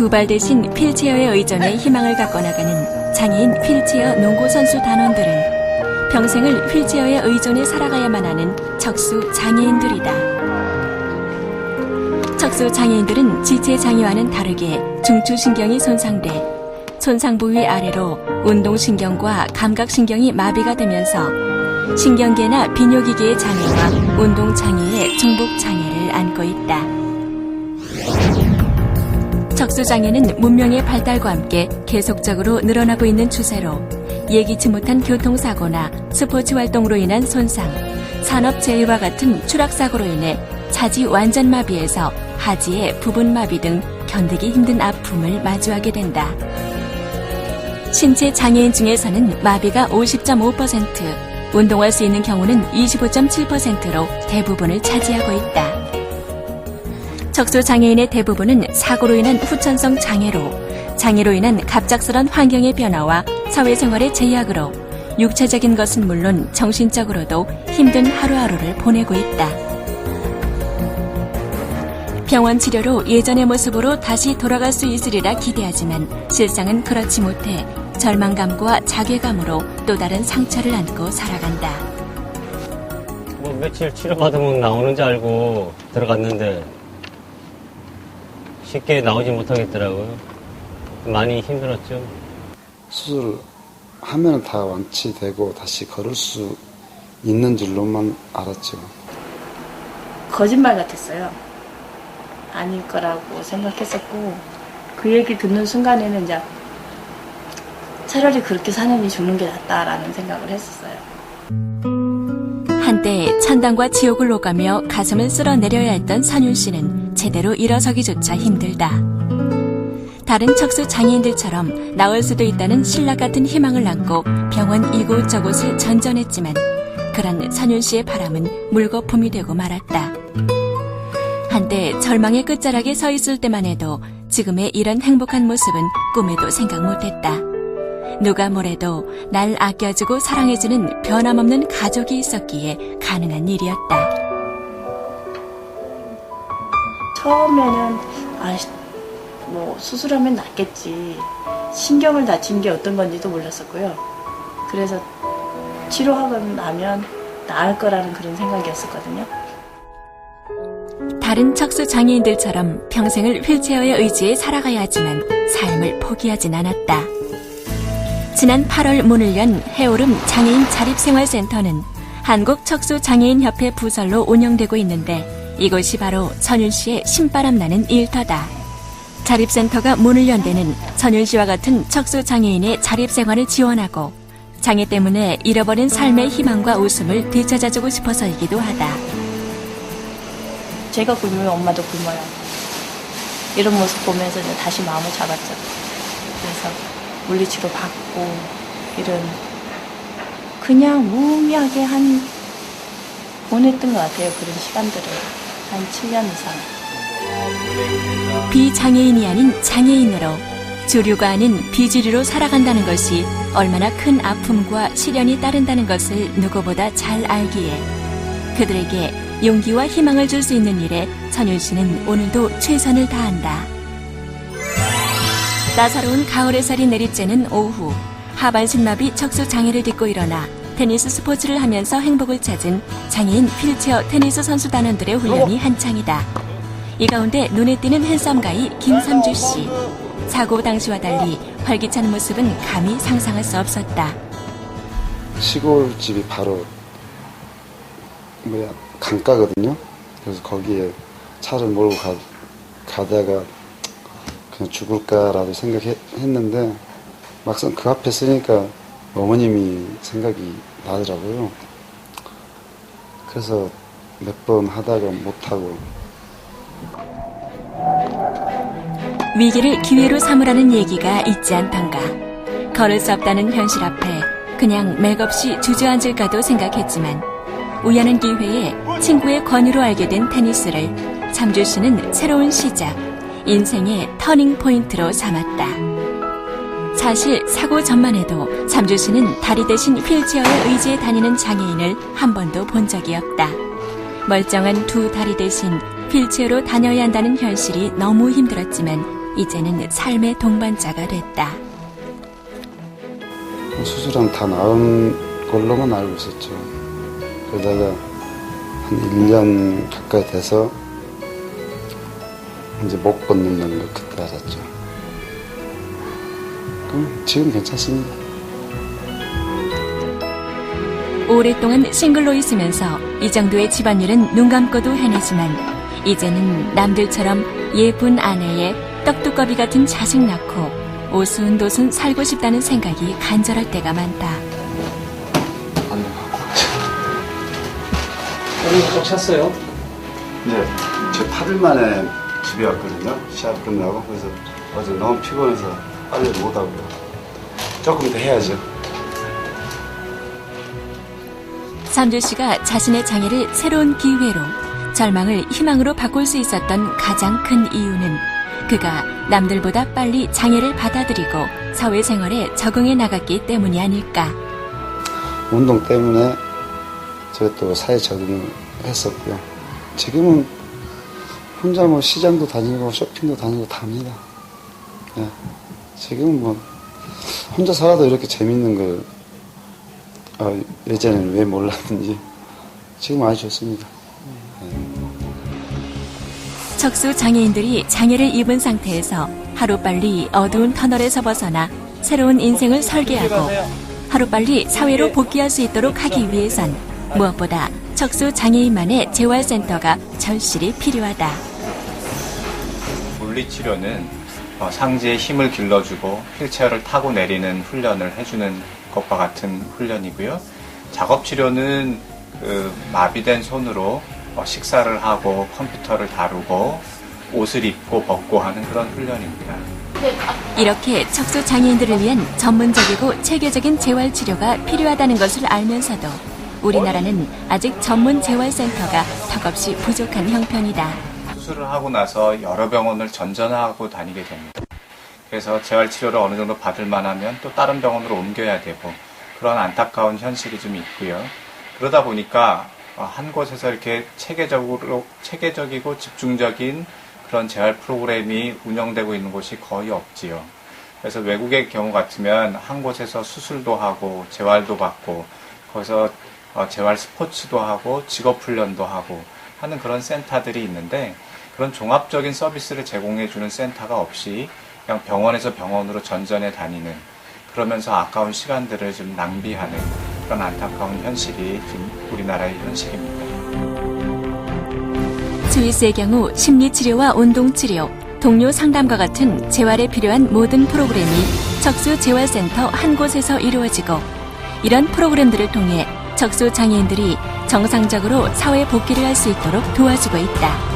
두 발 대신 휠체어에 의존해 희망을 갖고 나가는 장애인 휠체어 농구 선수 단원들은 평생을 휠체어에 의존해 살아가야만 하는 척수 장애인들이다. 척수 장애인들은 지체 장애와는 다르게 중추신경이 손상돼 손상 부위 아래로 운동신경과 감각신경이 마비가 되면서 신경계나 비뇨기계의 장애와 운동장애의 중복장애를 안고 있다. 척수장애는 문명의 발달과 함께 계속적으로 늘어나고 있는 추세로 예기치 못한 교통사고나 스포츠 활동으로 인한 손상, 산업재해와 같은 추락사고로 인해 차지 완전마비에서 하지의 부분마비 등 견디기 힘든 아픔을 마주하게 된다. 신체 장애인 중에서는 마비가 50.5%, 운동할 수 있는 경우는 25.7%로 대부분을 차지하고 있다. 척수 장애인의 대부분은 사고로 인한 후천성 장애로 인한 갑작스런 환경의 변화와 사회생활의 제약으로 육체적인 것은 물론 정신적으로도 힘든 하루하루를 보내고 있다. 병원 치료로 예전의 모습으로 다시 돌아갈 수 있으리라 기대하지만 실상은 그렇지 못해 절망감과 자괴감으로 또 다른 상처를 안고 살아간다. 며칠 치료받으면 나오는 줄 알고 들어갔는데 쉽게 나오지 못하겠더라고요. 많이 힘들었죠. 수술하면 다 완치되고 다시 걸을 수 있는 줄로만 알았죠. 거짓말 같았어요. 아닐 거라고 생각했었고 그 얘기 듣는 순간에는 이제 차라리 그렇게 사느니 죽는 게 낫다라는 생각을 했었어요. 한때 천당과 지옥을 오가며 가슴을 쓸어내려야 했던 선윤 씨는 제대로 일어서기조차 힘들다. 다른 척수 장애인들처럼 나을 수도 있다는 신라 같은 희망을 안고 병원 이곳저곳을 전전했지만 그런 선윤 씨의 바람은 물거품이 되고 말았다. 한때 절망의 끝자락에 서 있을 때만 해도 지금의 이런 행복한 모습은 꿈에도 생각 못했다. 누가 뭐래도 날 아껴주고 사랑해주는 변함없는 가족이 있었기에 가능한 일이었다. 처음에는 수술하면 낫겠지. 신경을 다친 게 어떤 건지도 몰랐었고요. 그래서 치료하고 나면 나을 거라는 그런 생각이었었거든요. 다른 척수 장애인들처럼 평생을 휠체어에 의지해 살아가야 하지만 삶을 포기하진 않았다. 지난 8월 문을 연 해오름 장애인 자립생활센터는 한국척수장애인협회 부설로 운영되고 있는데 이곳이 바로 선윤 씨의 신바람 나는 일터다. 자립센터가 문을 연 데는 선윤 씨와 같은 척수장애인의 자립생활을 지원하고 장애 때문에 잃어버린 삶의 희망과 웃음을 되찾아주고 싶어서이기도 하다. 제가 굶으면 엄마도 굶어요. 이런 모습 보면서 다시 마음을 잡았죠. 그래서 물리치료 받고 이런 그냥 무의미하게 보냈던 것 같아요. 그런 시간들을 한 7년 이상. 비장애인이 아닌 장애인으로 주류가 아닌 비주류로 살아간다는 것이 얼마나 큰 아픔과 시련이 따른다는 것을 누구보다 잘 알기에 그들에게 용기와 희망을 줄 수 있는 일에 선윤 씨는 오늘도 최선을 다한다. 따사로운 가을 햇살이 내리쬐는 오후 하반신마비 척수 장애를 딛고 일어나 테니스 스포츠를 하면서 행복을 찾은 장애인 휠체어 테니스 선수 단원들의 훈련이 한창이다. 이 가운데 눈에 띄는 핸섬 가이 김삼주 씨. 사고 당시와 달리 활기찬 모습은 감히 상상할 수 없었다. 시골집이 바로 강가거든요. 그래서 거기에 차를 몰고 가다가 그냥 죽을까라도 생각했는데 막상 그 앞에 서니까 어머님이 생각이 나더라고요. 그래서 몇 번 하다가 못하고. 위기를 기회로 삼으라는 얘기가 있지 않던가. 걸을 수 없다는 현실 앞에 그냥 맥없이 주저앉을까도 생각했지만 우연한 기회에 친구의 권유로 알게 된 테니스를 삼주 씨는 새로운 시작, 인생의 터닝 포인트로 삼았다. 사실 사고 전만 해도 삼주 씨는 다리 대신 휠체어에 의지해 다니는 장애인을 한 번도 본 적이 없다. 멀쩡한 두 다리 대신 휠체어로 다녀야 한다는 현실이 너무 힘들었지만 이제는 삶의 동반자가 됐다. 수술은 다 나은 걸로만 알고 있었죠. 그러다가 한 1년 가까이 돼서 이제 못 걷는다는 걸 그때 알았죠. 그럼 지금 괜찮습니다. 오랫동안 싱글로 있으면서 이 정도의 집안일은 눈 감고도 해내지만 이제는 남들처럼 예쁜 아내에 떡두꺼비 같은 자식 낳고 오순도순 살고 싶다는 생각이 간절할 때가 많다. 오늘 좀 찼어요? 네, 제 8일 만에 집에 왔거든요. 시합 끝나고. 그래서 어제 너무 피곤해서 빨리 못하고요. 조금 더 해야죠. 선주 씨가 자신의 장애를 새로운 기회로, 절망을 희망으로 바꿀 수 있었던 가장 큰 이유는 그가 남들보다 빨리 장애를 받아들이고 사회생활에 적응해 나갔기 때문이 아닐까. 운동 때문에 제가 또 사회 적응을 했었고요. 지금은 혼자 뭐 시장도 다니고 쇼핑도 다니고 다 합니다. 네. 지금은 뭐 혼자 살아도 이렇게 재밌는 걸 예전에는 왜 몰랐는지 지금 아주 좋습니다. 척수 장애인들이 장애를 입은 상태에서 하루빨리 어두운 터널에서 벗어나 새로운 인생을 설계하고 하루빨리 사회로 복귀할 수 있도록 하기 위해선 무엇보다 척수 장애인만의 재활센터가 절실히 필요하다. 물리치료는 상지에 힘을 길러주고 휠체어를 타고 내리는 훈련을 해주는 것과 같은 훈련이고요. 작업치료는 마비된 손으로 식사를 하고 컴퓨터를 다루고 옷을 입고 벗고 하는 그런 훈련입니다. 이렇게 척수 장애인들을 위한 전문적이고 체계적인 재활치료가 필요하다는 것을 알면서도 우리나라는 아직 전문 재활센터가 턱없이 부족한 형편이다. 수술을 하고 나서 여러 병원을 전전하고 다니게 됩니다. 그래서 재활치료를 어느 정도 받을 만하면 또 다른 병원으로 옮겨야 되고 그런 안타까운 현실이 좀 있고요. 그러다 보니까 한 곳에서 이렇게 체계적이고 집중적인 그런 재활 프로그램이 운영되고 있는 곳이 거의 없지요. 그래서 외국의 경우 같으면 한 곳에서 수술도 하고 재활도 받고 거기서 재활 스포츠도 하고 직업훈련도 하고 하는 그런 센터들이 있는데 그런 종합적인 서비스를 제공해주는 센터가 없이 그냥 병원에서 병원으로 전전해 다니는 그러면서 아까운 시간들을 좀 낭비하는 그런 안타까운 현실이 지금 우리나라의 현실입니다. 스위스의 경우 심리치료와 운동치료, 동료 상담과 같은 재활에 필요한 모든 프로그램이 척수 재활센터 한 곳에서 이루어지고 이런 프로그램들을 통해 척수 장애인들이 정상적으로 사회 복귀를 할 수 있도록 도와주고 있다.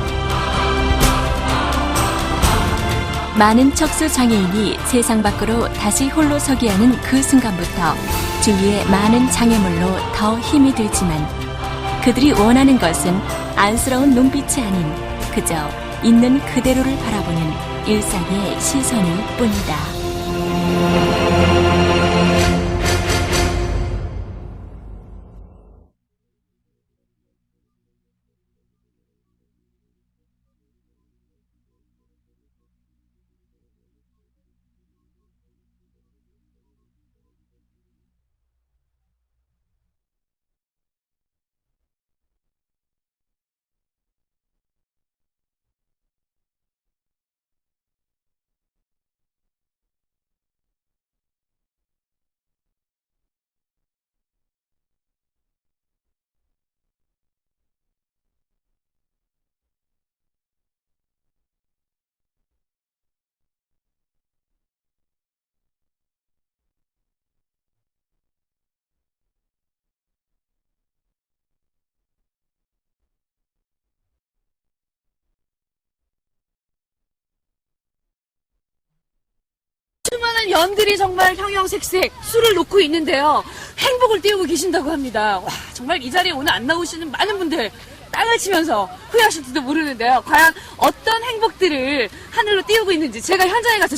많은 척수 장애인이 세상 밖으로 다시 홀로 서게 하는 그 순간부터 주위의 많은 장애물로 더 힘이 들지만 그들이 원하는 것은 안쓰러운 눈빛이 아닌 그저 있는 그대로를 바라보는 일상의 시선일 뿐이다. 수많은 연들이 정말 형형색색 술을 놓고 있는데요. 행복을 띄우고 계신다고 합니다. 와, 정말 이 자리에 오늘 안 나오시는 많은 분들 땅을 치면서 후회하실지도 모르는데요. 과연 어떤 행복들을 하늘로 띄우고 있는지 제가 현장에 가서